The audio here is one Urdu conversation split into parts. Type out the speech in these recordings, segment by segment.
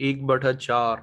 1/4।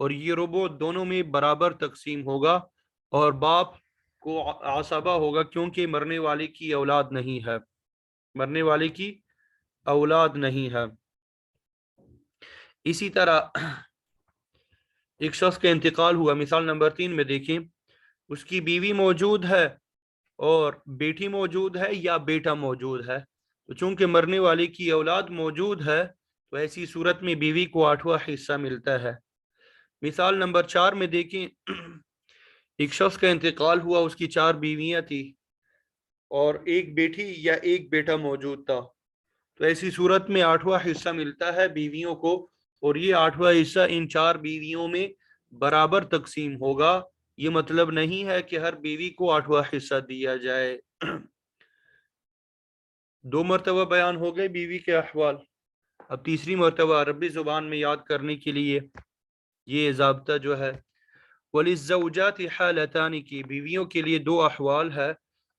اور یہ ربع دونوں میں برابر تقسیم ہوگا اور باپ کو عصبہ ہوگا کیونکہ مرنے والے کی اولاد نہیں ہے، مرنے والے کی اولاد نہیں ہے۔ اسی طرح ایک شخص کا انتقال ہوا، مثال نمبر 3 میں دیکھیں، اس کی بیوی موجود ہے اور بیٹی موجود ہے یا بیٹا موجود ہے، تو چونکہ مرنے والے کی اولاد موجود ہے تو ایسی صورت میں بیوی کو 8واں حصہ ملتا ہے۔ مثال نمبر 4 میں دیکھیں، ایک شخص کا انتقال ہوا، اس کی 4 بیویاں تھی اور ایک بیٹی یا ایک بیٹا موجود تھا، تو ایسی صورت میں 8واں حصہ ملتا ہے بیویوں کو، اور یہ 8واں حصہ ان 4 بیویوں میں برابر تقسیم ہوگا۔ یہ مطلب نہیں ہے کہ ہر بیوی کو 8واں حصہ دیا جائے۔ 2 مرتبہ بیان ہو گئے بیوی کے احوال، اب تیسری مرتبہ عربی زبان میں یاد کرنے کے لیے یہ ضابطہ جو ہے، وَلِلزَّوْجَاتِ حَالَتَانِ کی بیویوں کے لیے 2 احوال ہے،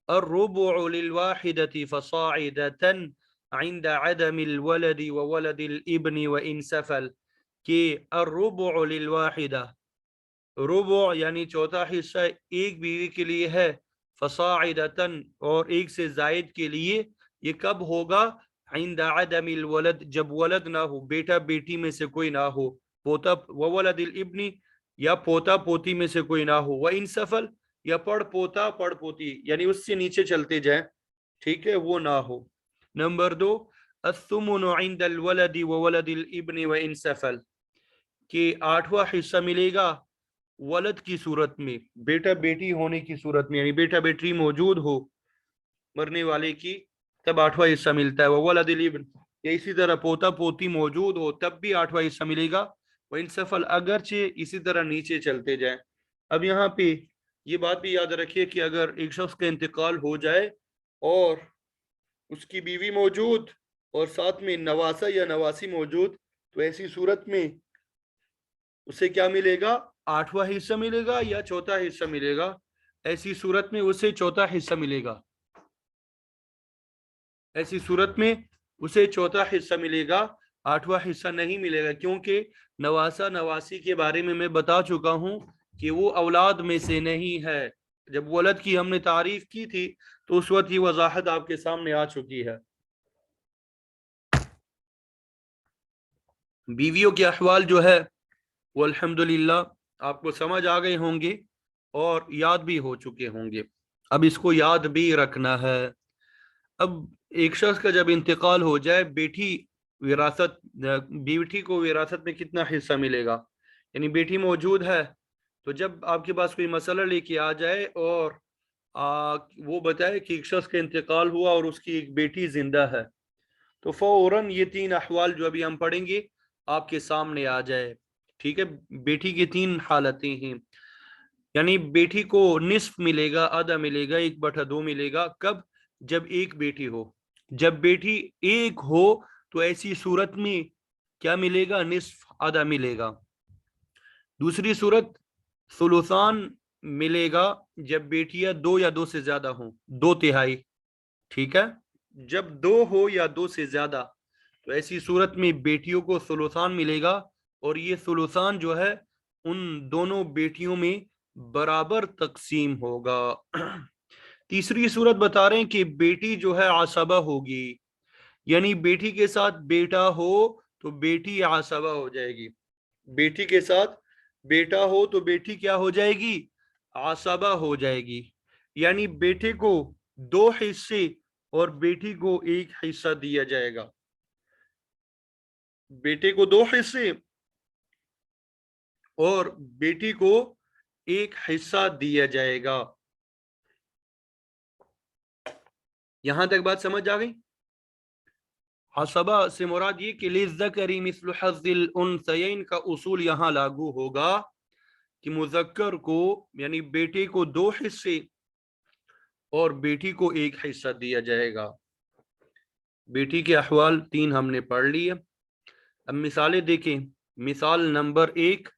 الرُّبُعُ لِلْوَاحِدَةِ فَصَاعِدَةً عند عدم الولد وولد الابن وإن سفل، کہ الربع للواحدہ، ربع یعنی چوتھا حصہ ایک بیوی کے لیے ہے، فصاعدتاً اور ایک سے زائد کے لیے، یہ کب ہوگا؟ عند عدم الولد، جب ولد نہ ہو، بیٹا بیٹی میں سے کوئی نہ ہو، پوتا وولد الابن یا پوتا پوتی میں سے کوئی نہ ہو، وإن سفل یا پڑ پوتا پڑ پوتی یعنی اس سے نیچے چلتے جائیں، ٹھیک ہے، وہ نہ ہو۔ نمبر 2، الثمن عند الولد وولد الابن وإن سفل، کہ 8واں حصہ ملے گا ولد کی صورت میں، بیٹا بیٹی ہونے کی صورت میں، یعنی بیٹا بیٹی موجود ہو مرنے والے کی تب 8واں حصہ ملتا ہے، وولد الابن، یا اسی طرح پوتا پوتی موجود ہو تب بھی 8واں حصہ ملے گا، وإن سفل اگرچہ اسی طرح نیچے چلتے جائیں۔ اب یہاں پہ یہ بات بھی یاد رکھیے کہ اگر ایک شخص کا انتقال ہو جائے اور اس کی بیوی موجود اور ساتھ میں نواسہ یا نواسی موجود، تو ایسی صورت میں اسے کیا ملے گا؟ 8واں حصہ ملے گا یا چوتھا حصہ ملے گا؟ ایسی صورت میں اسے چوتھا حصہ ملے گا، ایسی صورت میں اسے چوتھا حصہ ملے گا، 8واں حصہ نہیں ملے گا، کیونکہ نواسہ نواسی کے بارے میں بتا چکا ہوں کہ وہ اولاد میں سے نہیں ہے۔ جب ولد کی ہم نے تعریف کی تھی تو اس وقت یہ وضاحت آپ کے سامنے آ چکی ہے۔ بیویوں کے احوال جو ہے وہ الحمدللہ آپ کو سمجھ آ گئے ہوں گے اور یاد بھی ہو چکے ہوں گے، اب اس کو یاد بھی رکھنا ہے۔ اب ایک شخص کا جب انتقال ہو جائے، بیٹی کو وراثت میں کتنا حصہ ملے گا؟ یعنی بیٹی موجود ہے تو جب آپ کے پاس کوئی مسئلہ لے کے آ جائے اور وہ بتائے کہ ایک شخص کا انتقال ہوا اور اس کی ایک بیٹی زندہ ہے، تو فوراً یہ 3 احوال جو ابھی ہم پڑھیں گے آپ کے سامنے آ جائے، ٹھیک ہے۔ بیٹی کی 3 حالتیں ہیں، یعنی بیٹی کو نصف ملے گا، آدھا ملے گا، 1/2 ملے گا، کب؟ جب ایک بیٹی ہو، جب بیٹی ایک ہو تو ایسی صورت میں کیا ملے گا؟ نصف، آدھا ملے گا۔ دوسری صورت ثلثان ملے گا جب بیٹیاں 2 یا 2 سے زیادہ ہوں، 2/3، ٹھیک ہے۔ جب 2 ہو یا 2 سے زیادہ تو ایسی صورت میں بیٹیوں کو ثلثان ملے گا، اور یہ ثلثان جو ہے ان دونوں بیٹیوں میں برابر تقسیم ہوگا۔ تیسری صورت بتا رہے ہیں کہ بیٹی جو ہے عصبہ ہوگی، یعنی بیٹی کے ساتھ بیٹا ہو تو بیٹی عصبہ ہو جائے گی، بیٹی کے ساتھ بیٹا ہو تو بیٹی کیا ہو جائے گی؟ عصبہ ہو جائے گی، یعنی بیٹے کو 2 حصے اور بیٹی کو 1 حصہ دیا جائے گا، بیٹے کو 2 حصے اور بیٹی کو 1 حصہ دیا جائے گا۔ یہاں تک بات سمجھ آ گئی؟ عصبہ سے مراد یہ کہ للذکر مثل حظ الانثیین کا اصول یہاں لاگو ہوگا کہ مذکر کو یعنی بیٹے کو 2 حصے اور بیٹی کو 1 حصہ دیا جائے گا۔ بیٹی کے احوال 3 ہم نے پڑھ لیے، اب مثالیں دیکھیں۔ مثال نمبر 1،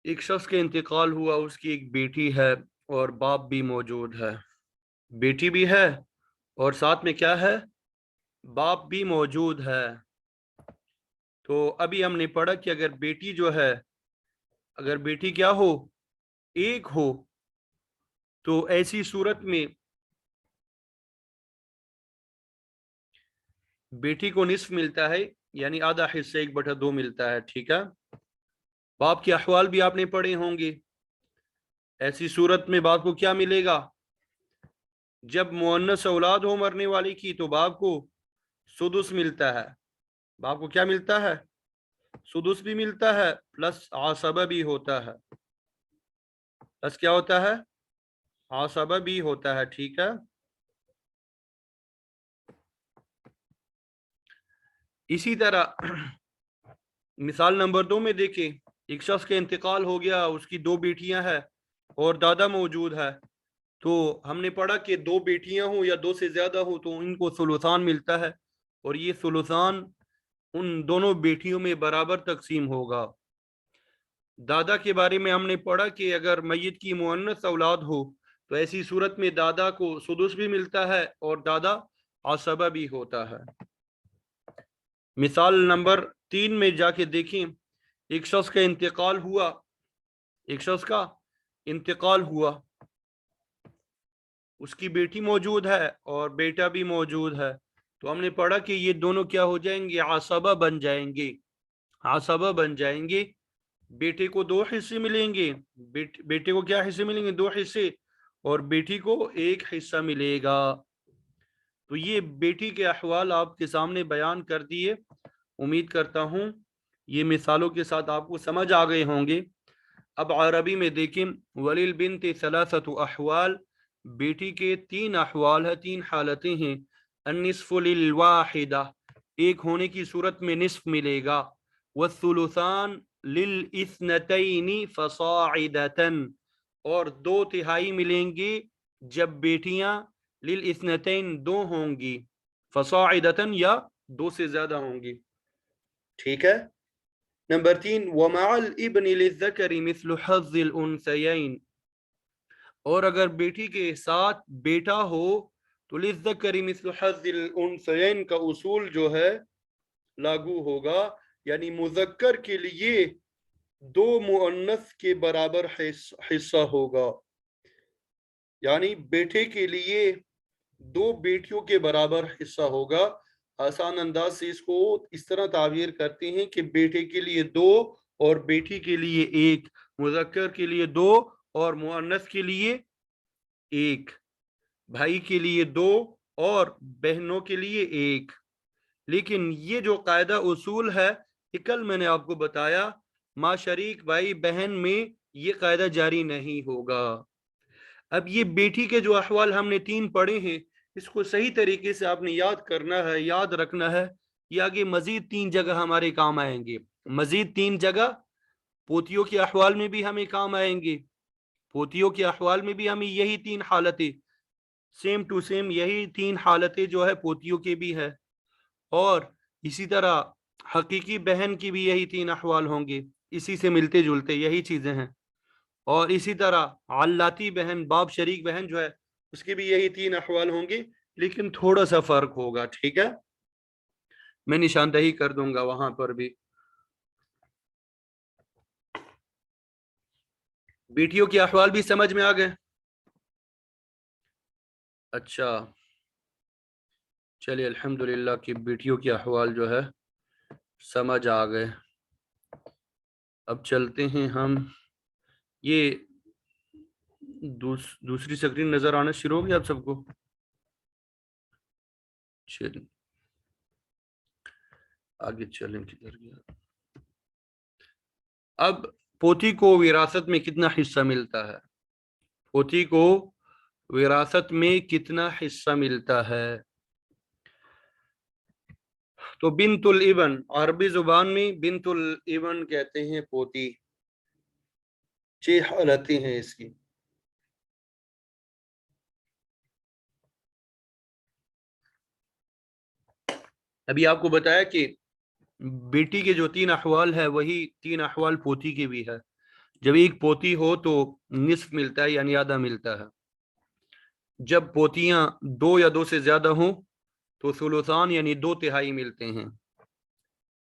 ایک شخص کے انتقال ہوا، اس کی ایک بیٹی ہے اور باپ بھی موجود ہے، بیٹی بھی ہے اور ساتھ میں کیا ہے؟ باپ بھی موجود ہے۔ تو ابھی ہم نے پڑھا کہ اگر بیٹی جو ہے، اگر بیٹی کیا ہو، ایک ہو، تو ایسی صورت میں بیٹی کو نصف ملتا ہے، یعنی آدھا حصہ 1/2 ملتا ہے، ٹھیک ہے۔ باپ کے احوال بھی آپ نے پڑھے ہوں گے۔ ایسی صورت میں باپ کو کیا ملے گا؟ جب مؤنث اولاد ہو مرنے والی کی تو باپ کو سدس ملتا ہے۔ باپ کو کیا ملتا ہے؟ سدس بھی ملتا ہے، پلس عصبہ بھی ہوتا ہے۔ پلس کیا ہوتا ہے؟ عصبہ بھی ہوتا ہے، ٹھیک ہے۔ اسی طرح مثال نمبر 2 میں دیکھیں، ایک شخص کا انتقال ہو گیا، اس کی 2 بیٹیاں ہیں اور دادا موجود ہے، تو ہم نے پڑھا کہ 2 بیٹیاں ہوں یا 2 سے زیادہ ہوں تو ان کو ثلثان ملتا ہے، اور یہ ثلثان ان دونوں بیٹیوں میں برابر تقسیم ہوگا۔ دادا کے بارے میں ہم نے پڑھا کہ اگر میت کی مؤنث اولاد ہو تو ایسی صورت میں دادا کو سدس بھی ملتا ہے اور دادا عصبہ بھی ہوتا ہے۔ مثال نمبر 3 میں جا کے دیکھیں، ایک شخص کا انتقال ہوا، ایک شخص کا انتقال ہوا، اس کی بیٹی موجود ہے اور بیٹا بھی موجود ہے، تو ہم نے پڑھا کہ یہ دونوں کیا ہو جائیں گے؟ عصبہ بن جائیں گے، عصبہ بن جائیں گے۔ بیٹے کو 2 حصے ملیں گے، بیٹے کو کیا حصے ملیں گے؟ 2 حصے، اور بیٹی کو 1 حصہ ملے گا۔ تو یہ بیٹی کے احوال آپ کے سامنے بیان کر دیے، امید کرتا ہوں یہ مثالوں کے ساتھ آپ کو سمجھ آ گئے ہوں گے۔ اب عربی میں دیکھیں، وَلِلْبِنْتِ ثَلَاثَةُ احوال، بیٹی کے 3 احوال ہیں، 3 حالتیں ہیں۔ النصف للواحدہ، ایک ہونے کی صورت میں نصف ملے گا، والثلثان للاثنتین فصاعدتاً، اور 2 تہائی ملیں گے جب بیٹیاں للاثنتین 2 ہوں گی، فصاعدتاً یا 2 سے زیادہ ہوں گی، ٹھیک ہے۔ نمبر 3، وَمَعَ الْإِبْنِ لِلذَّكَرِ مِثْلُ حَظِّ الْأُنْثَيَيْنِ، اور اگر بیٹی کے ساتھ بیٹا ہو تو لِلذَّكَرِ مِثْلُ حَظِّ الْأُنْثَيَيْنِ کا اصول جو ہے لاگو ہوگا، یعنی مذکر کے لیے 2 مؤنث کے برابر حصہ ہوگا، یعنی بیٹے کے لیے 2 بیٹیوں کے برابر حصہ ہوگا۔ آسان انداز سے اس کو اس طرح تعبیر کرتے ہیں کہ بیٹے کے لیے 2 اور بیٹی کے لیے 1، مذکر کے لیے 2 اور مؤنث کے لیے 1، بھائی کے لیے 2 اور بہنوں کے لیے 1۔ لیکن یہ جو قاعدہ اصول ہے، یہ کل میں نے آپ کو بتایا، ماں شریک بھائی بہن میں یہ قاعدہ جاری نہیں ہوگا۔ اب یہ بیٹی کے جو احوال ہم نے 3 پڑھے ہیں، اس کو صحیح طریقے سے آپ نے یاد کرنا ہے، یاد رکھنا ہے، یہ آگے مزید 3 جگہ ہمارے کام آئیں گے، مزید 3 جگہ پوتیوں کے احوال میں بھی ہمیں کام آئیں گے، پوتیوں کے احوال میں بھی ہمیں یہی 3 حالتیں، سیم ٹو سیم یہی 3 حالتیں جو ہے پوتیوں کے بھی ہے، اور اسی طرح حقیقی بہن کی بھی یہی 3 احوال ہوں گے، اسی سے ملتے جلتے یہی چیزیں ہیں، اور اسی طرح علاتی بہن، باپ شریک بہن جو ہے اس کے بھی یہی 3 احوال ہوں گے، لیکن تھوڑا سا فرق ہوگا، ٹھیک ہے۔ میں نشاندہی کر دوں گا وہاں پر بھی۔ بیٹیوں کے احوال بھی سمجھ میں آ گئے؟ اچھا چلیے الحمدللہ کہ بیٹیوں کے احوال جو ہے سمجھ آ گئے۔ اب چلتے ہیں ہم، یہ دوسری سکرین نظر آنا شروع ہو گیا آپ سب کو؟ چلیے آگے چلیں، کدھر گیا؟ اب پوتی کو وراثت میں کتنا حصہ ملتا ہے؟ پوتی کو وراثت میں کتنا حصہ ملتا ہے؟ تو بنت الابن، عربی زبان میں بنت الابن کہتے ہیں پوتی۔ 6 حالتیں ہیں اس کی۔ ابھی آپ کو بتایا کہ بیٹی کے جو 3 احوال ہے وہی 3 احوال پوتی کے بھی ہے۔ جب ایک پوتی ہو تو نصف ملتا ہے، یعنی آدھا ملتا ہے۔ جب پوتیاں 2 یا 2 سے زیادہ ہوں تو ثلثان یعنی 2 تہائی ملتے ہیں۔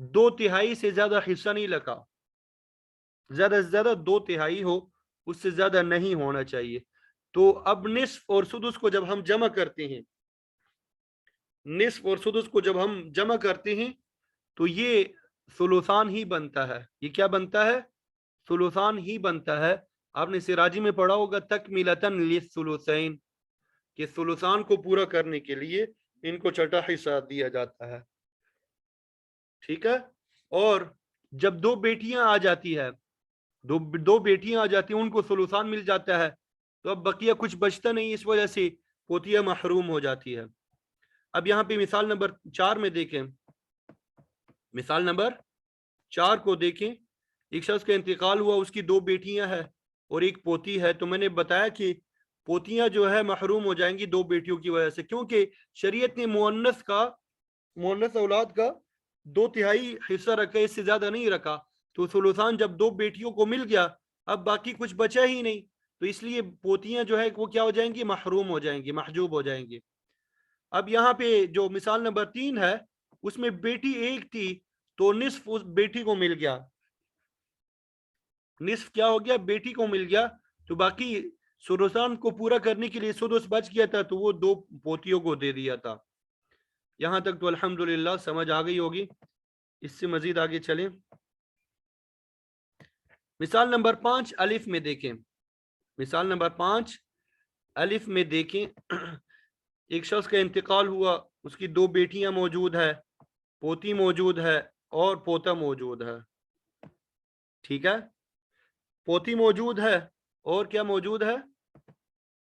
2/3 سے زیادہ حصہ نہیں لگا، زیادہ سے زیادہ 2/3 ہو، اس سے زیادہ نہیں ہونا چاہیے۔ تو اب نصف اور سدس کو جب ہم جمع کرتے ہیں، نصف اور سدس کو جب ہم جمع کرتے ہیں تو یہ ثلثان ہی بنتا ہے۔ یہ کیا بنتا ہے؟ ثلثان ہی بنتا ہے۔ آپ نے سراجی میں پڑھا ہوگا تکملتاً للثلثین، کہ ثلثان کو پورا کرنے کے لیے ان کو چھٹا حصہ دیا جاتا ہے، ٹھیک ہے۔ اور جب دو بیٹیاں آ جاتی ہے، دو بیٹیاں آ جاتی ہیں، ان کو ثلثان مل جاتا ہے، تو اب بقیہ کچھ بچتا نہیں، اس وجہ سے پوتیاں محروم ہو جاتی ہے۔ اب یہاں پہ مثال نمبر 4 میں دیکھیں، مثال نمبر 4 کو دیکھیں، ایک شخص کا انتقال ہوا، اس کی 2 بیٹیاں ہیں اور ایک پوتی ہے۔ تو میں نے بتایا کہ پوتیاں جو ہے محروم ہو جائیں گی 2 بیٹیوں کی وجہ سے، کیونکہ شریعت نے مؤنث اولاد کا 2/3 حصہ رکھا، اس سے زیادہ نہیں رکھا۔ تو ثلثان جب 2 بیٹیوں کو مل گیا، اب باقی کچھ بچا ہی نہیں، تو اس لیے پوتیاں جو ہے وہ کیا ہو جائیں گی؟ محروم ہو جائیں گی، محجوب ہو جائیں گی۔ اب یہاں پہ جو مثال نمبر 3 ہے، اس میں بیٹی ایک تھی تو نصف اس بیٹی کو مل گیا، نصف کیا ہو گیا؟ بیٹی کو مل گیا، تو باقی ثلثان کو پورا کرنے کے لیے سدس بچ گیا تھا، تو وہ 2 پوتیوں کو دے دیا تھا۔ یہاں تک تو الحمدللہ سمجھ آ گئی ہوگی، اس سے مزید آگے چلیں۔ مثال نمبر 5 الف میں دیکھیں، مثال نمبر 5 الف میں دیکھیں، ایک شخص کا انتقال ہوا، اس کی 2 بیٹیاں موجود ہے، پوتی موجود ہے اور پوتا موجود ہے، ٹھیک ہے۔ پوتی موجود ہے اور کیا موجود ہے؟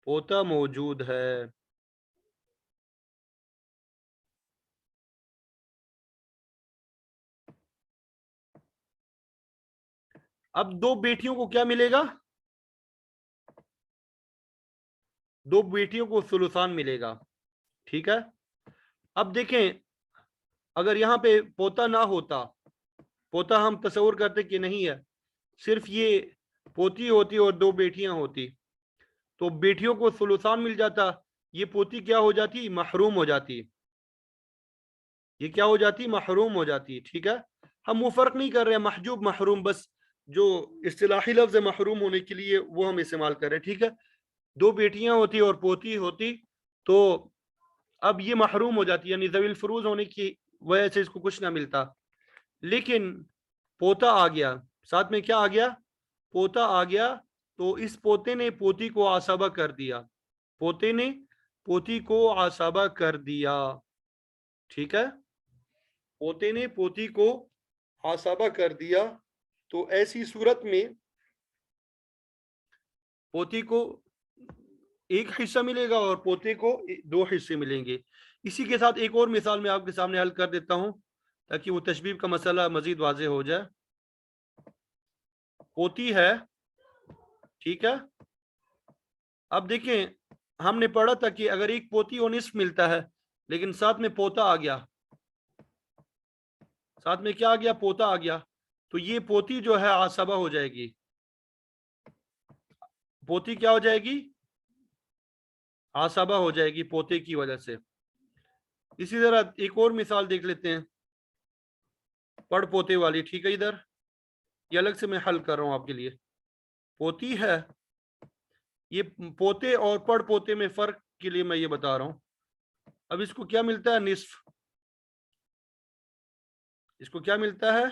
پوتا موجود ہے۔ اب 2 بیٹیوں کو کیا ملے گا؟ 2 بیٹیوں کو ثلثان ملے گا، ٹھیک ہے۔ اب دیکھیں، اگر یہاں پہ پوتا نہ ہوتا، پوتا ہم تصور کرتے کہ نہیں ہے، صرف یہ پوتی ہوتی اور 2 بیٹیاں ہوتی، تو بیٹیوں کو ثلثان مل جاتا، یہ پوتی کیا ہو جاتی؟ محروم ہو جاتی، یہ کیا ہو جاتی؟ محروم ہو جاتی، ٹھیک ہے۔ ہم وہ فرق نہیں کر رہے ہیں محجوب محروم، بس جو اصطلاحی لفظ محروم ہونے کے لیے وہ ہم استعمال کر رہے ہیں، ٹھیک ہے۔ 2 بیٹیاں ہوتی اور پوتی ہوتی، تو اب یہ محروم ہو جاتی، یعنی ذوی الفروض ہونے کی وجہ سے اس کو کچھ نہ ملتا۔ لیکن پوتا آ گیا، ساتھ میں کیا آ گیا؟ پوتا آ گیا، تو اس پوتے نے پوتی کو عصبہ کر دیا، پوتے نے پوتی کو عصبہ کر دیا، ٹھیک ہے۔ پوتے نے پوتی کو عصبہ کر دیا، تو ایسی صورت میں پوتی کو ایک حصہ ملے گا اور پوتے کو 2 حصے ملیں گے۔ اسی کے ساتھ ایک اور مثال میں آپ کے سامنے حل کر دیتا ہوں تاکہ وہ تشبیہ کا مسئلہ مزید واضح ہو جائے۔ پوتی ہے، ٹھیک ہے۔ اب دیکھیں، ہم نے پڑھا تھا کہ اگر ایک پوتی اور نصف ملتا ہے، لیکن ساتھ میں پوتا آ گیا، ساتھ میں کیا آ گیا؟ پوتا آ گیا، تو یہ پوتی جو ہے عصبہ ہو جائے گی، پوتی کیا ہو جائے گی؟ عصبہ ہو جائے گی پوتے کی وجہ سے۔ اسی طرح ایک اور مثال دیکھ لیتے ہیں، پڑ پوتے والی، ٹھیک ہے۔ ادھر یہ الگ سے میں حل کر رہا ہوں آپ کے لیے۔ پوتی ہے، یہ پوتے اور پڑ پوتے میں فرق کے لیے میں یہ بتا رہا ہوں۔ اب اس کو کیا ملتا ہے؟ نصف۔ اس کو کیا ملتا ہے؟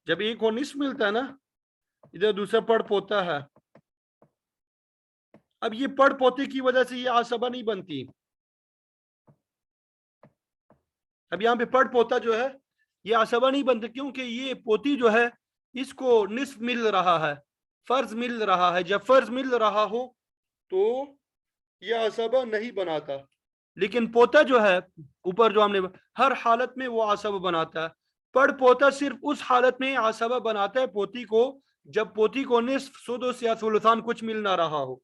جب ایک کو نصف ملتا ہے نا، ادھر دوسرا پڑ پوتا ہے، اب یہ پڑ پوتے کی وجہ سے یہ عصبہ نہیں بنتی۔ اب یہاں پہ پڑ پوتا جو ہے یہ عصبہ نہیں بنتا، کیونکہ یہ پوتی جو ہے اس کو نصف مل رہا ہے، فرض مل رہا ہے۔ جب فرض مل رہا ہو تو یہ عصبہ نہیں بناتا، لیکن پوتا جو ہے اوپر جو ہم نے ہر حالت میں وہ عصبہ بناتا ہے۔ پڑ پوتا صرف اس حالت میں عصبہ بناتا ہے پوتی کو جب پوتی کو نصف، سدس یا ثلثان کچھ مل نہ رہا ہو۔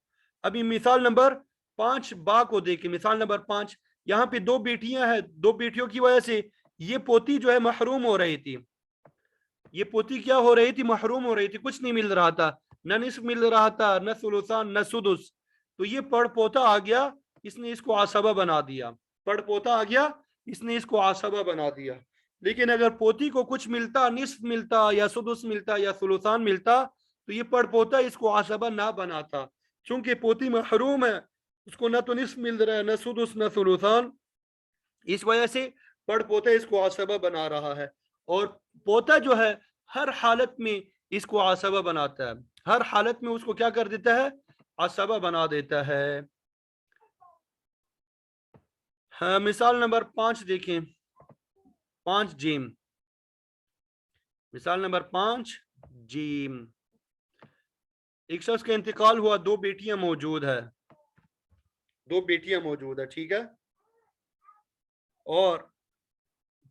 ابھی مثال نمبر 5 با کو دیکھیں، مثال نمبر 5، یہاں پہ 2 بیٹیاں ہیں، 2 بیٹیوں کی وجہ سے یہ پوتی جو ہے محروم ہو رہی تھی، یہ پوتی کیا ہو رہی تھی؟ محروم ہو رہی تھی، کچھ نہیں مل رہا تھا، نہ نصف مل رہا تھا، نہ ثلثان، نہ سدس۔ تو یہ پڑ پوتا آ گیا، اس نے اس کو عصبہ بنا دیا، پڑ پوتا آ گیا، اس نے اس کو عصبہ بنا دیا۔ لیکن اگر پوتی کو کچھ ملتا، نصف ملتا یا سدس ملتا یا ثلثان ملتا، تو یہ پڑ پوتا اس کو عصبہ نہ بناتا، چونکہ پوتی محروم ہے، اس کو نہ تو نصف مل رہا ہے، نہ سدس نہ ثلثان، اس وجہ سے پڑ پوتا اس کو عصبہ بنا رہا ہے۔ اور پوتا جو ہے ہر حالت میں اس کو عصبہ بناتا ہے، ہر حالت میں اس کو کیا کر دیتا ہے؟ عصبہ بنا دیتا ہے۔ ہاں، مثال نمبر 5 دیکھیں، 5 جیم، مثال نمبر 5 جیم، ایک شخص کا انتقال ہوا، 2 بیٹیاں موجود ہے، 2 بیٹیاں موجود ہے، ٹھیک ہے، اور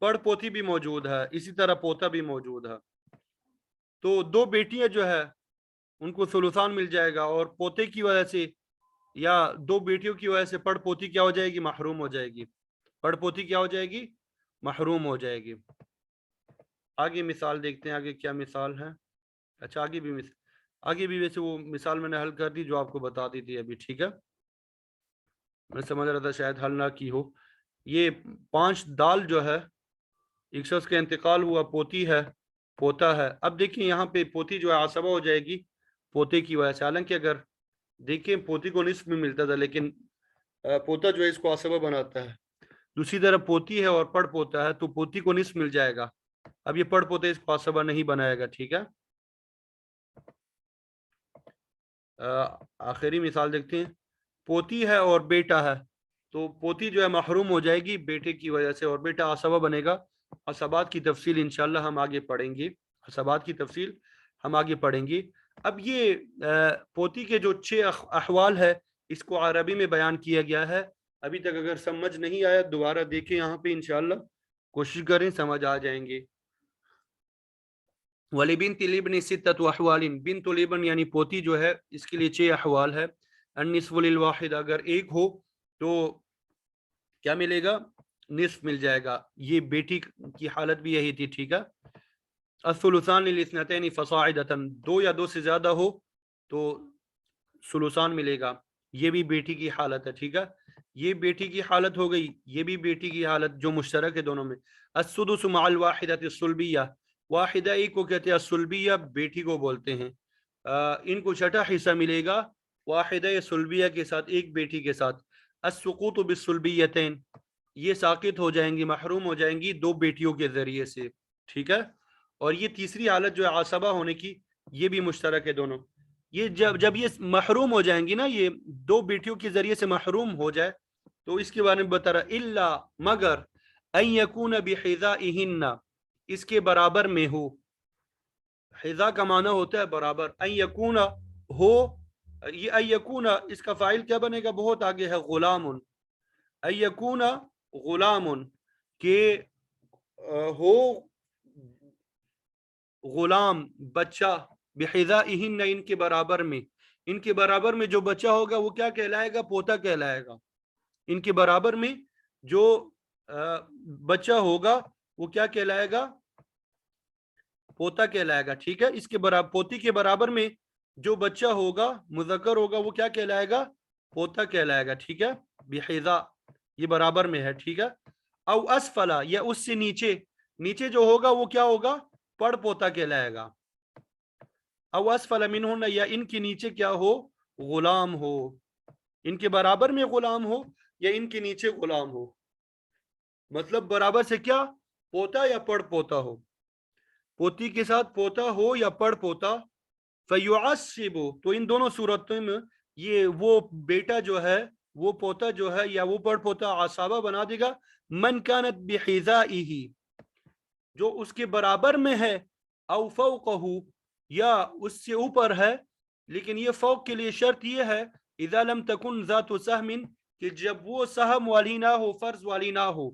پڑ پوتی بھی موجود ہے، اسی طرح پوتا بھی موجود ہے۔ تو 2 بیٹیاں جو ہے ان کو ثلثان مل جائے گا، اور پوتے کی وجہ سے یا 2 بیٹیوں کی وجہ سے پڑ پوتی کیا ہو جائے گی؟ محروم ہو جائے گی، پڑ پوتی کیا ہو جائے گی؟ محروم ہو جائے گی۔ آگے مثال دیکھتے ہیں، آگے کیا مثال ہے؟ اچھا، آگے بھی ویسے وہ مثال میں نے حل کر دی جو آپ کو بتا دی تھی ابھی، ٹھیک ہے، میں سمجھ رہا تھا شاید حل نہ کی ہو۔ یہ 5 دال جو ہے، ایک شخص کا انتقال ہوا، پوتی ہے، پوتا ہے، اب دیکھیں یہاں پہ پوتی جو ہے عصبہ ہو جائے گی پوتے کی وجہ سے، حالانکہ اگر دیکھیں پوتی کو نصف میں ملتا تھا، لیکن پوتا جو ہے اس کو عصبہ بناتا ہے۔ دوسری طرف پوتی ہے اور پڑ پوتا ہے، تو پوتی کو نصف مل جائے گا، اب یہ پڑ پوتے اس کو عصبہ نہیں بنائے گا، ٹھیک ہے۔ آخری مثال دیکھتے ہیں، پوتی ہے اور بیٹا ہے، تو پوتی جو ہے محروم ہو جائے گی بیٹے کی وجہ سے، اور بیٹا عصبہ بنے گا۔ عصبات کی تفصیل انشاءاللہ ہم آگے پڑھیں گے، عصبات کی تفصیل ہم آگے پڑھیں گے۔ اب یہ پوتی کے جو 6 احوال ہے، اس کو عربی میں بیان کیا گیا ہے، ابھی تک اگر سمجھ نہیں آیا دوبارہ دیکھیں، یہاں پہ انشاءاللہ کوشش کریں سمجھ آ جائیں گے۔ وَلِبِنْتِ الْإِبْنِ سِتَّةُ أَحْوَالٍ، بنت الابن یعنی پوتی جو ہے اس کے لیے 6 احوال ہے۔ النصف للواحد، اگر ایک ہو تو کیا ملے گا؟ نصف مل جائے گا، یہ بیٹی کی حالت بھی یہی تھی، ٹھیک ہے۔ الثلثان للاثنتین فصاعدۃ، 2 یا 2 سے زیادہ ہو تو ثلثان ملے گا، یہ بھی بیٹی کی حالت ہے، ٹھیک ہے، یہ بیٹی کی حالت ہو گئی، یہ بھی بیٹی کی حالت جو مشترک ہے دونوں میں۔ السدس مع الواحدۃ السلبیہ، واحدہ ایک کو کہتے ہیں السلبیہ، بیٹی کو بولتے ہیں، ان کو 6ٹھا حصہ ملے گا واحدہ سلبیہ کے ساتھ، ایک بیٹی کے ساتھ۔ السقوط بالسلبیتین، یہ ساقط ہو جائیں گی، محروم ہو جائیں گی 2 بیٹیوں کے ذریعے سے، ٹھیک ہے۔ اور یہ تیسری حالت جو ہے عصبہ ہونے کی، یہ بھی مشترک ہے دونوں۔ یہ جب یہ محروم ہو جائیں گی نا، یہ 2 بیٹیوں کے ذریعے سے محروم ہو جائے، تو اس کے بارے میں بتا رہا، الا مگر ان یکون بحذائہن، اس کے برابر میں ہو، حذا کا معنی ہوتا ہے برابر، ان یکون ہو، یہ ان یکون اس کا فاعل کیا بنے گا؟ بہت آگے ہے، غلام، ان یکون غلام، کہ ہو غلام بچہ، بحذائہن ان کے برابر میں، ان کے برابر میں جو بچہ ہوگا وہ کیا کہلائے گا؟ پوتا کہلائے گا۔ ان کے برابر میں جو بچہ ہوگا وہ کیا کہلائے گا؟ پوتا کہلائے گا، ٹھیک ہے۔ اس کے برابر، پوتی کے برابر میں جو بچہ ہوگا مذکر ہوگا وہ کیا کہلائے گا؟ پوتا کہلائے گا، ٹھیک ہے، بحذا، یہ برابر میں ہے، ٹھیک ہے۔ او اسفلا، یا اس سے نیچے، نیچے جو ہوگا وہ کیا ہوگا؟ پڑ پوتا کہلائے گا۔ او اسفل منہن، یا ان کے نیچے کیا ہو؟ غلام ہو، ان کے برابر میں غلام ہو یا ان کے نیچے غلام ہو، مطلب برابر سے کیا؟ پوتا یا پڑ پوتا ہو، پوتی کے ساتھ پوتا ہو یا پڑ پوتا۔ فیعصب، تو ان دونوں صورتوں میں یہ وہ بیٹا جو ہے، وہ پوتا جو ہے یا وہ پڑ پوتا عصابہ بنا دے گا، من کانت بحذائہ، جو اس کے برابر میں ہے، او فوقہ، یا اس سے اوپر ہے، لیکن یہ فوق کے لیے شرط یہ ہے، اذا لم تکن ذات سہم، کہ جب وہ سہم والی نہ ہو، فرض والی نہ ہو۔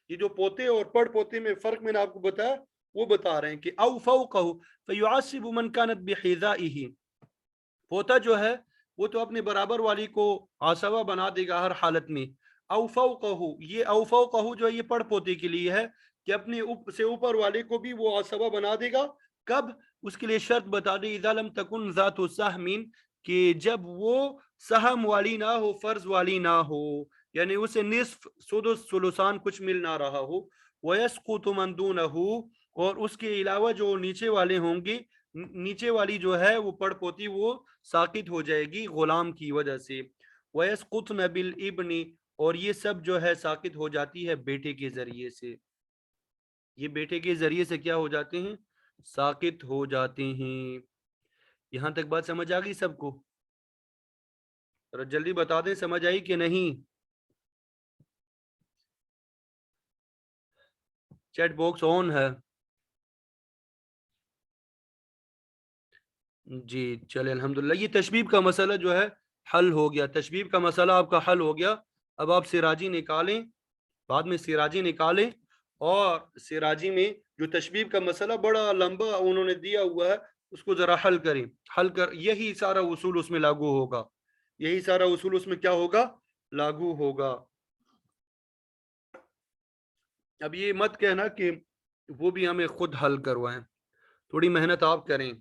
یہ جو پوتے اور پڑ پوتے میں فرق میں نے آپ کو بتایا، وہ بتا رہے ہیں کہ او فوقہ فیعصب من کانت بحذائہ، پوتا جو ہے وہ تو اپنے برابر والی کو عصبہ بنا دے گا ہر حالت میں۔ او فوقہ، یہ او فوقہ جو ہے یہ پڑ پوتے کے لیے ہے کہ اپنے سے اوپر والے کو بھی وہ عصبہ بنا دے گا، کب؟ اس کے لیے شرط بتا دے، اذا لم تکن ذات سہم، کہ جب وہ سہم والی نہ ہو، فرض والی نہ ہو، یعنی اسے نصف سدس ثلثان کچھ مل نہ رہا ہو، وَيَسْقُطُ مَن دُونَهُ، اور اس کے علاوہ جو نیچے والے ہوں گے، نیچے والی جو ہے وہ پڑ پوتی وہ ساقط ہو جائے گی غلام کی وجہ سے، وَيَسْقُطْنَ بِالْإِبْنِ، اور یہ سب جو ہے ساقط ہو جاتی ہے بیٹے کے ذریعے سے، یہ بیٹے کے ذریعے سے کیا ہو جاتے ہیں؟ ساقط ہو جاتے ہیں۔ یہاں تک بات سمجھ آ گئی سب کو؟ ذرا جلدی بتا دیں سمجھ آئی کہ نہیں؟ چیٹ باکس آن ہے؟ جی چلے الحمدللہ، یہ تشبیب کا مسئلہ جو ہے حل ہو گیا، تشبیب کا مسئلہ آپ کا حل ہو گیا۔ اب آپ سراجی نکالیں، بعد میں سراجی نکالیں، اور سراجی میں جو تشبیب کا مسئلہ بڑا لمبا انہوں نے دیا ہوا ہے اس کو ذرا حل کریں، حل کر یہی سارا اصول اس میں لاگو ہوگا، یہی سارا اصول اس میں کیا ہوگا؟ لاگو ہوگا۔ اب یہ مت کہنا کہ وہ بھی ہمیں خود حل کروائیں، تھوڑی محنت آپ کریں،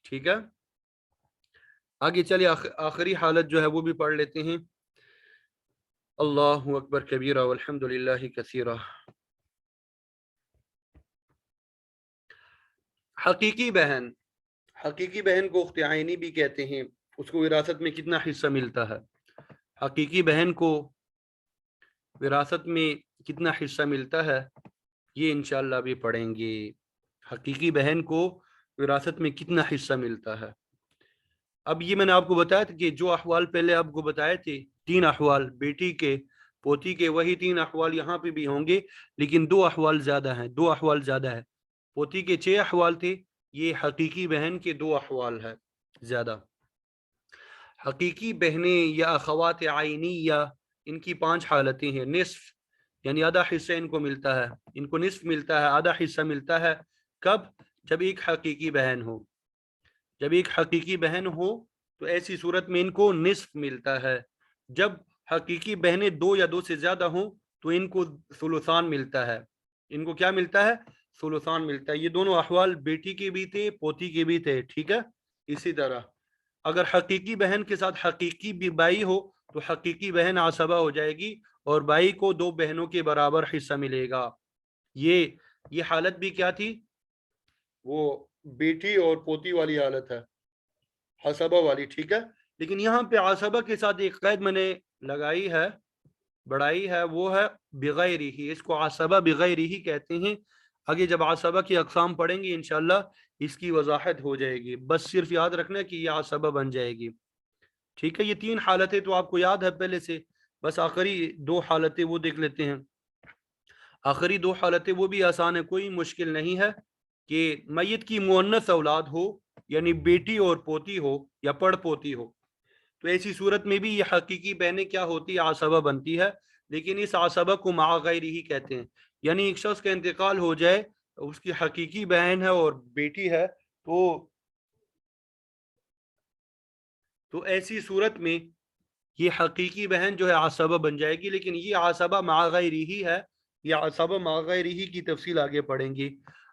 ٹھیک ہے؟ آگے چلے آخری حالت جو ہے وہ بھی پڑھ لیتے ہیں۔ اللہ اکبر کبیرہ والحمد للہ کثیرہ۔ حقیقی بہن، حقیقی بہن کو اخت عینی بھی کہتے ہیں، اس کو وراثت میں کتنا حصہ ملتا ہے؟ حقیقی بہن کو وراثت میں کتنا حصہ ملتا ہے یہ انشاءاللہ بھی پڑھیں گے۔ حقیقی بہن کو وراثت میں کتنا حصہ ملتا ہے؟ اب یہ میں نے آپ کو بتایا تھا کہ جو احوال پہلے آپ کو بتائے تھے، 3 احوال بیٹی کے پوتی کے، وہی 3 احوال یہاں پہ بھی ہوں گے، لیکن 2 احوال زیادہ ہیں، 2 احوال زیادہ ہے۔ پوتی کے 6 احوال تھے، یہ حقیقی بہن کے 2 احوال ہے زیادہ۔ حقیقی بہنیں یا اخوات عینیہ، ان کی 5 حالتیں ہیں۔ نصف یعنی آدھا حصہ ان کو ملتا ہے، ان کو نصف ملتا ہے، آدھا حصہ ملتا ہے۔ کب؟ جب ایک حقیقی بہن ہو، جب ایک حقیقی بہن ہو تو ایسی صورت میں ان کو نصف ملتا ہے۔ جب حقیقی بہنیں 2 یا 2 سے زیادہ ہوں تو ان کو ثلثان ملتا ہے، ان کو کیا ملتا ہے؟ ثلثان ملتا ہے۔ یہ دونوں احوال بیٹی کے بھی تھے، پوتی کے بھی تھے، ٹھیک ہے؟ اسی طرح اگر حقیقی بہن کے ساتھ حقیقی بھی بائی ہو تو حقیقی بہن عصبہ ہو جائے گی اور بائی کو 2 بہنوں کے برابر حصہ ملے گا۔ یہ حالت بھی کیا تھی؟ وہ بیٹی اور پوتی والی حالت ہے، عصبہ والی، ٹھیک ہے؟ لیکن یہاں پہ عصبہ کے ساتھ ایک قید میں نے لگائی ہے، بڑھائی ہے، وہ ہے بغیر ہی، اس کو عصبہ بغیر ہی کہتے ہیں۔ آگے جب عصبہ کی اقسام پڑھیں گے انشاءاللہ اس کی وضاحت ہو جائے گی، بس صرف یاد رکھنا کہ یہ عصبہ بن جائے گی، ٹھیک ہے؟ یہ 3 حالتیں تو آپ کو یاد ہے پہلے سے، بس آخری 2 حالتیں وہ دیکھ لیتے ہیں۔ آخری 2 حالتیں وہ بھی آسان ہے، کوئی مشکل نہیں ہے، کہ میت کی مؤنث اولاد ہو، یعنی بیٹی اور پوتی ہو یا پڑ پوتی ہو، تو ایسی صورت میں بھی یہ حقیقی بہنیں کیا ہوتی ہے؟ عصبہ بنتی ہے، لیکن اس عصبہ کو مع غیر ہی کہتے ہیں۔ یعنی ایک شخص کا انتقال ہو جائے، اس کی حقیقی بہن ہے اور بیٹی ہے، تو ایسی صورت میں یہ حقیقی بہن جو ہے عصبہ بن جائے گی، لیکن یہ عصبہ مع غیر ہی ہے، یہ عصبہ مع غیر ہی کی تفصیل آگے پڑھیں گے۔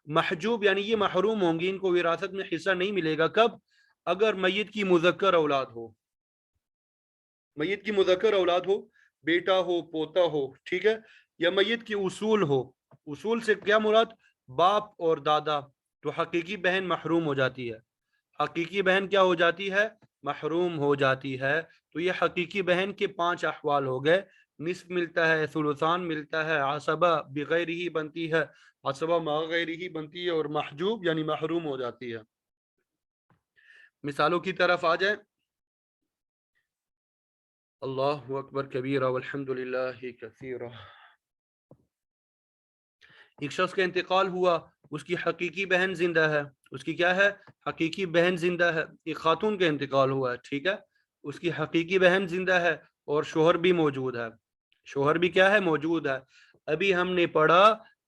محجوب یعنی یہ محروم ہوں گی، ان کو وراثت میں حصہ نہیں ملے گا۔ کب؟ اگر میت کی مذکر اولاد ہو، میت کی مذکر اولاد ہو، بیٹا ہو، پوتا ہو، ٹھیک ہے؟ یا میت کی اصول ہو، اصول سے کیا مراد؟ باپ اور دادا، تو حقیقی بہن محروم ہو جاتی ہے، حقیقی بہن کیا ہو جاتی ہے؟ محروم ہو جاتی ہے۔ تو یہ حقیقی بہن کے 5 احوال ہو گئے، نصف ملتا ہے، ثلثان ملتا ہے، عصبہ بغیر ہی بنتی ہے، عصبہ مع غیر ہی بنتی ہے، اور محجوب یعنی محروم ہو جاتی ہے۔ مثالوں کی طرف آ جائیں۔ اللہ اکبر کبیرہ والحمد للہ کثیرہ۔ ایک شخص کا انتقال ہوا، اس کی حقیقی بہن زندہ ہے، اس کی کیا ہے؟ حقیقی بہن زندہ ہے۔ ایک خاتون کا انتقال ہوا ہے، ٹھیک ہے؟ اس کی حقیقی بہن زندہ ہے اور شوہر بھی موجود ہے، شوہر بھی کیا ہے؟ موجود ہے۔ ابھی ہم نے پڑھا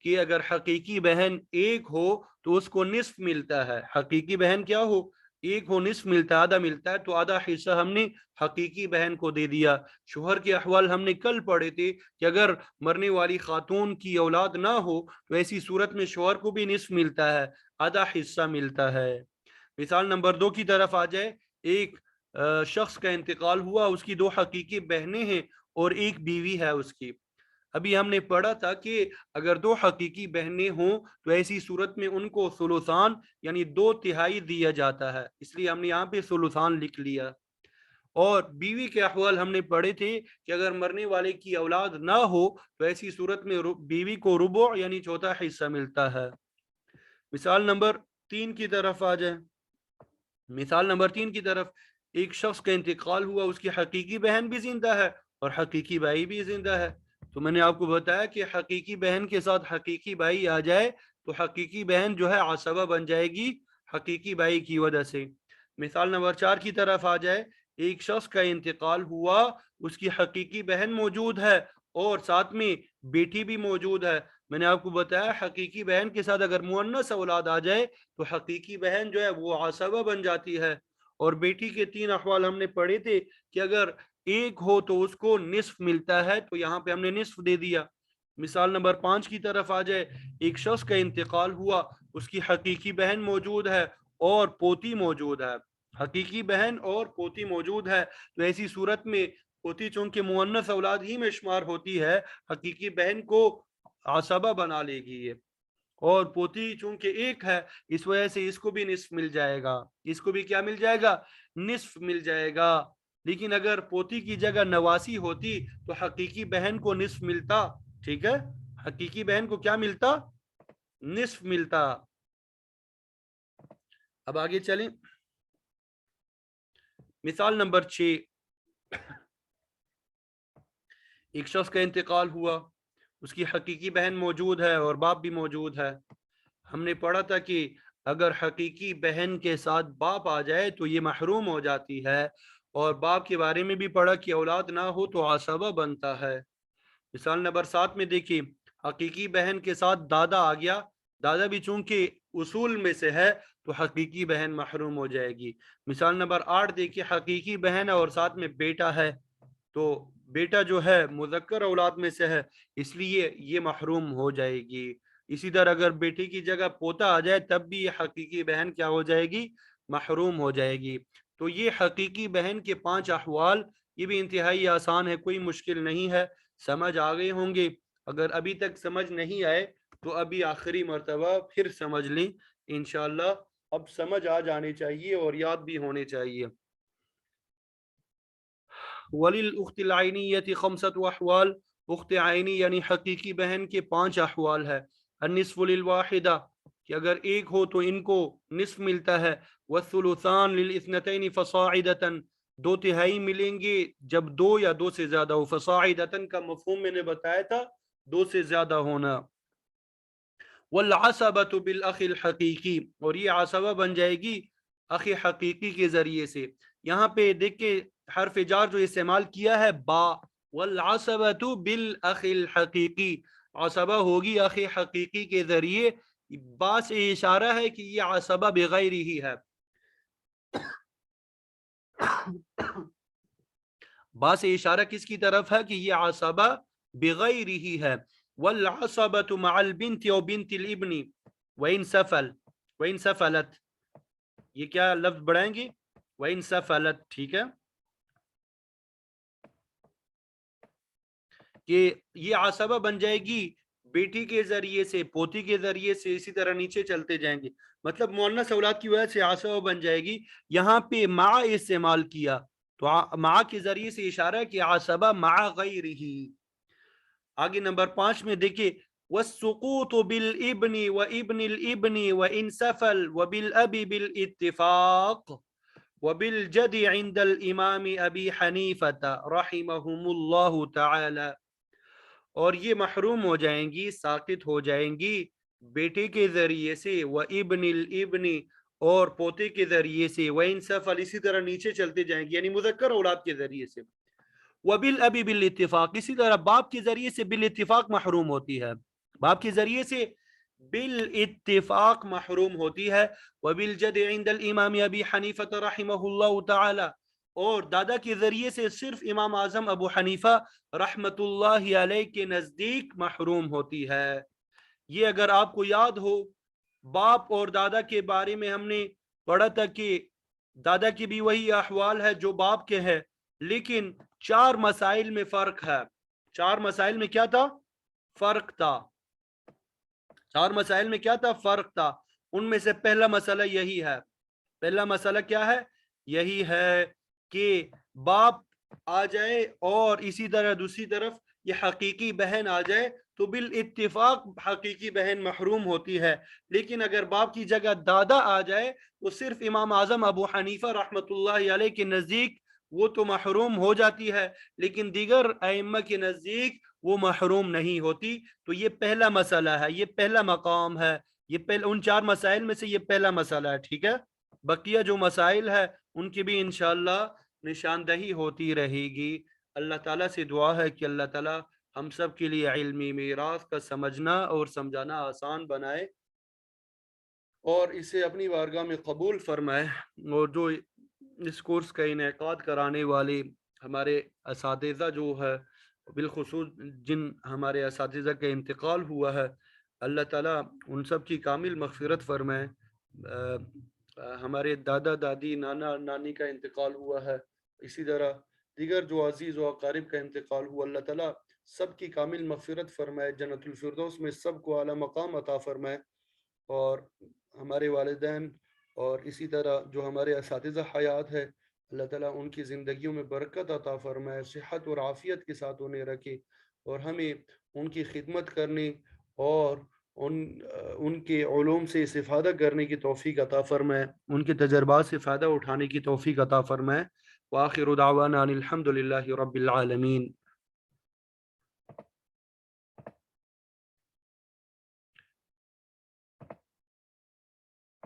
کہ اگر حقیقی بہن ایک ہو تو اس کو نصف ملتا ہے، حقیقی بہن کیا ہو؟ ایک ہو، نصف ملتا ہے، آدھا ملتا ہے، تو آدھا حصہ ہم نے حقیقی بہن کو دے دیا۔ شوہر کے احوال ہم نے کل پڑھے تھے کہ اگر مرنے والی خاتون کی اولاد نہ ہو تو ایسی صورت میں شوہر کو بھی نصف ملتا ہے، آدھا حصہ ملتا ہے۔ مثال نمبر 2 کی طرف آ جائے۔ ایک شخص کا انتقال ہوا، اس کی 2 حقیقی بہنیں ہیں، اور ایک بیوی ہے اس کی. ابھی ہم نے پڑھا تھا کہ اگر دو حقیقی بہنیں ہوں تو ایسی صورت میں ان کو ثلثان یعنی 2/3 دیا جاتا ہے، اس لیے ہم نے یہاں پہ ثلثان لکھ لیا. اور بیوی کے احوال ہم نے پڑھے تھے کہ اگر مرنے والے کی اولاد نہ ہو تو ایسی صورت میں بیوی کو ربع یعنی چوتھا حصہ ملتا ہے. مثال نمبر 3 کی طرف آ جائیں. مثال نمبر 3 کی طرف، ایک شخص کا انتقال ہوا، اس کی حقیقی بہن بھی زندہ ہے اور حقیقی بھائی بھی زندہ ہے. تو میں نے آپ کو بتایا کہ حقیقی بہن کے ساتھ حقیقی بھائی آ جائے تو حقیقی بہن جو ہے عصبہ بن جائے گی حقیقی بھائی کی وجہ سے. مثال نمبر 4 کی طرف آ جائے. ایک شخص کا انتقال ہوا، اس کی حقیقی بہن موجود ہے اور ساتھ میں بیٹی بھی موجود ہے. میں نے آپ کو بتایا حقیقی بہن کے ساتھ اگر مؤنث اولاد آ جائے تو حقیقی بہن جو ہے وہ عصبہ بن جاتی ہے. اور بیٹی کے 3 احوال ہم نے پڑھے تھے کہ اگر ایک ہو تو اس کو نصف ملتا ہے، تو یہاں پہ ہم نے نصف دے دیا. مثال نمبر 5 کی طرف آ جائے. ایک شخص کا انتقال ہوا، اس کی حقیقی بہن موجود ہے اور پوتی موجود ہے. حقیقی بہن اور پوتی موجود ہے تو ایسی صورت میں پوتی چونکہ مؤنث اولاد ہی میں شمار ہوتی ہے، حقیقی بہن کو عصبہ بنا لے گی یہ. اور پوتی چونکہ ایک ہے اس وجہ سے اس کو بھی نصف مل جائے گا. اس کو بھی کیا مل جائے گا؟ نصف مل جائے گا. لیکن اگر پوتی کی جگہ نواسی ہوتی تو حقیقی بہن کو نصف ملتا. ٹھیک ہے، حقیقی بہن کو کیا ملتا؟ نصف ملتا. اب آگے چلیں. مثال نمبر 6. ایک شخص کا انتقال ہوا، اس کی حقیقی بہن موجود ہے اور باپ بھی موجود ہے. ہم نے پڑھا تھا کہ اگر حقیقی بہن کے ساتھ باپ آ جائے تو یہ محروم ہو جاتی ہے، اور باپ کے بارے میں بھی پڑھا کہ اولاد نہ ہو تو عصبہ بنتا ہے. مثال نمبر 7 میں دیکھیے، حقیقی بہن کے ساتھ دادا آ گیا. دادا بھی چونکہ اصول میں سے ہے تو حقیقی بہن محروم ہو جائے گی. مثال نمبر 8 دیکھیے، حقیقی بہن ہے اور ساتھ میں بیٹا ہے، تو بیٹا جو ہے مذکر اولاد میں سے ہے اس لیے یہ محروم ہو جائے گی. اسی طرح اگر بیٹی کی جگہ پوتا آ جائے تب بھی یہ حقیقی بہن کیا ہو جائے گی؟ محروم ہو جائے گی. تو یہ حقیقی بہن کے 5 احوال، یہ بھی انتہائی آسان ہے، کوئی مشکل نہیں ہے. سمجھ آ گئے ہوں گے. اگر ابھی تک سمجھ نہیں آئے تو ابھی آخری مرتبہ پھر سمجھ لیں انشاءاللہ. اب سمجھ آ جانے چاہیے اور یاد بھی ہونے چاہیے. وَلِلْأُخْتِ الْعَيْنِيَّةِ خَمْسَةُ أَحْوَالٍ. اخت عینی یعنی حقیقی بہن کے 5 احوال ہے. النصف للواحدہ کہ اگر ایک ہو تو ان کو نصف ملتا ہے. والثلثان للاثنتین فصاعدة 2/3 ملیں گے جب 2 یا 2 سے زیادہ ہو. فصاعدة کا مفہوم میں نے بتایا تھا 2 سے زیادہ ہونا. والعصبة بالاخ الحقیقی اور یہ عصبہ بن جائے گی اخ حقیقی کے ذریعے سے. یہاں پہ دیکھ کے حرف جار جو استعمال کیا ہے با، والعصبة بالاخ الحقیقی، عصبہ ہوگی اخ حقیقی کے ذریعے. با سے اشارہ ہے کہ یہ عصبہ بغیر ہی ہے. با سے اشارہ کس کی طرف ہے کہ یہ عصبہ بغیر ہی ہے. والعصبة مع البنت او بنت الابن وإن سفل وإن سفلت، یہ کیا لفظ بڑھائیں گے؟ وإن سفلت. ٹھیک ہے کہ یہ عصبہ بن جائے گی بیٹی کے ذریعے سے، پوتی کے ذریعے سے، اسی طرح نیچے چلتے جائیں گے. مطلب مؤنث اولاد کی وجہ سے عصبہ بن جائے گی. یہاں پہ مع استعمال کیا تو مع کے ذریعے سے اشارہ کہ عصبہ مع غیرہ. آگے نمبر 5 میں دیکھیں، والسقوط بالابن وابن الابن وان سفل وبالاب بالاتفاق وبالجد عند الامام ابی حنیفہ رحمهم اللہ تعالی. اور یہ محروم ہو جائیں گی، ساقط ہو جائیں گی بیٹے کے ذریعے سے، وابن الابن اور پوتے کے ذریعے سے، وان سفل اسی طرح نیچے چلتے جائیں گی یعنی مذکر اولاد کے ذریعے سے، وبالابی بالاتفاق اسی طرح باپ کے ذریعے سے بالاتفاق محروم ہوتی ہے. باپ کے ذریعے سے بالاتفاق محروم ہوتی ہے. وبالجد عند الامام ابی حنیفہ رحمہ اللہ تعالی اور دادا کے ذریعے سے صرف امام اعظم ابو حنیفہ رحمت اللہ علیہ کے نزدیک محروم ہوتی ہے. یہ اگر آپ کو یاد ہو باپ اور دادا کے بارے میں ہم نے پڑھا تھا کہ دادا کی بھی وہی احوال ہے جو باپ کے ہے، لیکن 4 مسائل میں فرق ہے. 4 مسائل میں کیا تھا؟ فرق تھا. 4 مسائل میں کیا تھا؟ فرق تھا. ان میں سے پہلا مسئلہ یہی ہے. پہلا مسئلہ کیا ہے؟ یہی ہے کہ باپ آ جائے اور اسی طرح دوسری طرف یہ حقیقی بہن آ جائے تو بالاتفاق حقیقی بہن محروم ہوتی ہے. لیکن اگر باپ کی جگہ دادا آ جائے تو صرف امام اعظم ابو حنیفہ رحمۃ اللہ علیہ کے نزدیک وہ تو محروم ہو جاتی ہے، لیکن دیگر ائمہ کے نزدیک وہ محروم نہیں ہوتی. تو یہ پہلا مسئلہ ہے، یہ پہلا مقام ہے، یہ ان 4 مسائل میں سے یہ پہلا مسئلہ ہے. ٹھیک ہے. بقیہ جو مسائل ہے ان کی بھی انشاءاللہ نشاندہی ہوتی رہے گی. اللہ تعالیٰ سے دعا ہے کہ اللہ تعالیٰ ہم سب کے لیے علمی میراث کا سمجھنا اور سمجھانا آسان بنائے اور اسے اپنی بارگاہ میں قبول فرمائے. اور جو اس کورس کا انعقاد کرانے والے ہمارے اساتذہ جو ہے، بالخصوص جن ہمارے اساتذہ کا انتقال ہوا ہے، اللہ تعالیٰ ان سب کی کامل مغفرت فرمائے. ہمارے دادا دادی نانا نانی کا انتقال ہوا ہے، اسی طرح دیگر جو عزیز و اقارب کا انتقال ہوا، اللہ تعالیٰ سب کی کامل مغفرت فرمائے، جنت الفردوس میں سب کو اعلیٰ مقام عطا فرمائے. اور ہمارے والدین اور اسی طرح جو ہمارے اساتذہ حیات ہے، اللہ تعالیٰ ان کی زندگیوں میں برکت عطا فرمائے، صحت اور عافیت کے ساتھ انہیں رکھے اور ہمیں ان کی خدمت کرنے اور ان کے علوم سے استفادہ کرنے کی توفیق عطا فرمائے، ان کے تجربات سے فائدہ اٹھانے کی توفیق عطا فرمائے. وآخر دعوانا ان الحمد للہ رب العالمین.